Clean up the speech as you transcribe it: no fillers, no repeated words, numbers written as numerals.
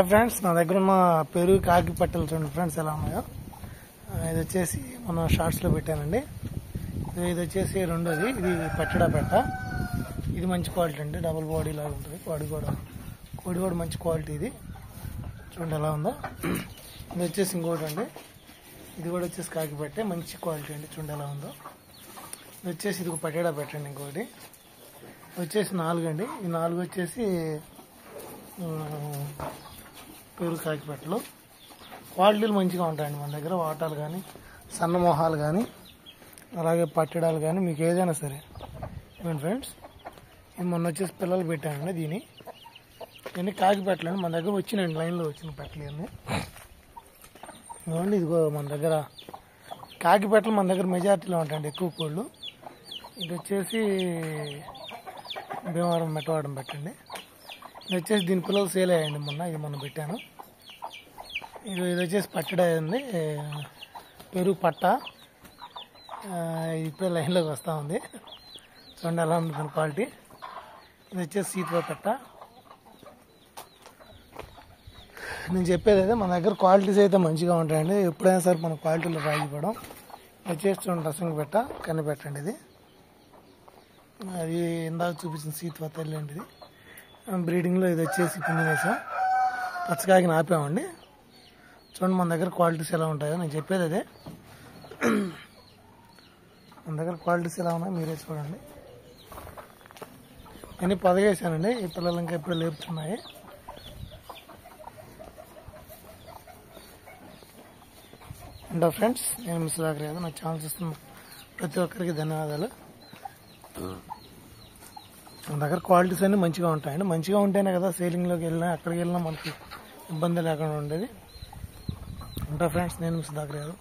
Friends నా దగ్గర ఉన్న పెరుగు కాకి పట్టలు చూడండి ఫ్రెండ్స్ ఎలా ఉన్నాయో. ఇది వచ్చేసి మన షార్ట్స్లో పెట్టానండి. ఇది వచ్చేసి రెండోది, ఇది పచ్చడా పెట్ట. ఇది మంచి క్వాలిటీ అండి, డబుల్ బాడీ లాగా ఉంటుంది. కోడి కూడా మంచి క్వాలిటీ. ఇది చూడండి ఎలా ఉందో. ఇది వచ్చేసి ఇంకోటి అండి, ఇది కూడా వచ్చేసి కాకి పెట్టే, మంచి క్వాలిటీ అండి. చూడండి ఎలా ఉందో. ఇది వచ్చేసి ఇది పట్టేడా పెట్టండి. ఇంకోటి వచ్చేసి 4 అండి. ఈ 4 వచ్చేసి పెరుగు కాకి పెట్టలు. క్వాలిటీలు మంచిగా ఉంటాయండి మన దగ్గర. వాటాలు కానీ, సన్న మొహాలు కానీ, అలాగే పట్టడాలు కానీ, మీకు ఏదైనా సరే ఇవ్వండి ఫ్రెండ్స్. ఇది మొన్న వచ్చేసి పిల్లలు పెట్టానండి. ఇవన్నీ కాకి పెట్టలండి, మన దగ్గర వచ్చినాయండి, లైన్లో వచ్చిన పెట్టలు ఇవన్నీ. ఇవ్వండి, ఇదిగో మన దగ్గర కాకి పెట్టలు మన దగ్గర మెజార్టీలో ఉంటాయండి, ఎక్కువ కోళ్ళు. ఇది వచ్చేసి భీమవరం మెట్టవాడం పెట్టండి. ఇది వచ్చేసి దీని పిల్లలు సేల్ అయ్యాయండి మొన్న, ఇది మొన్న పెట్టాను. ఇది వచ్చేసి పచ్చడి అయింది, పెరుగు పట్ట. ఇప్పుడు లైన్లోకి వస్తూ ఉంది. చూడండి ఎలా ఉంది దాని క్వాలిటీ. ఇది వచ్చేసి సీతువ పెట్ట. నేను చెప్పేది అయితే మన దగ్గర క్వాలిటీస్ అయితే మంచిగా ఉంటాయండి. ఎప్పుడైనా సరే మన క్వాలిటీలో రాగిపోవడం. వచ్చేసి చూడండి రసం పెట్ట, కన్ని పెట్టండి. ఇది అది ఇందాక చూపించిన సీతువ తల్లి అండి. ఇది బ్రీడింగ్లో ఇది వచ్చేసి పుణ్యనేశం పచ్చకాకిని ఆపామండి. చూడండి మన దగ్గర క్వాలిటీస్ ఎలా ఉంటాయో. నేను చెప్పేది అదే, మన దగ్గర క్వాలిటీస్ ఎలా ఉన్నాయో మీరే చూడండి. నేను పొదగేసానండి, ఈ పిల్లలు ఇంకా ఎప్పుడు లేపుతున్నాయి. అండ్ ఫ్రెండ్స్, నేను మిస్ రాకలేదు. నా ఛానల్ చూస్తున్న ప్రతి ఒక్కరికి ధన్యవాదాలు. మన దగ్గర క్వాలిటీస్ అన్నీ మంచిగా ఉంటాయండి. మంచిగా ఉంటేనే కదా సేలింగ్లోకి వెళ్ళినా, అక్కడికి వెళ్ళినా మనకి ఇబ్బంది లేకుండా ఉండేది. ఉంటా ఫ్రెండ్స్, నేను మిస్ దాకలేదు.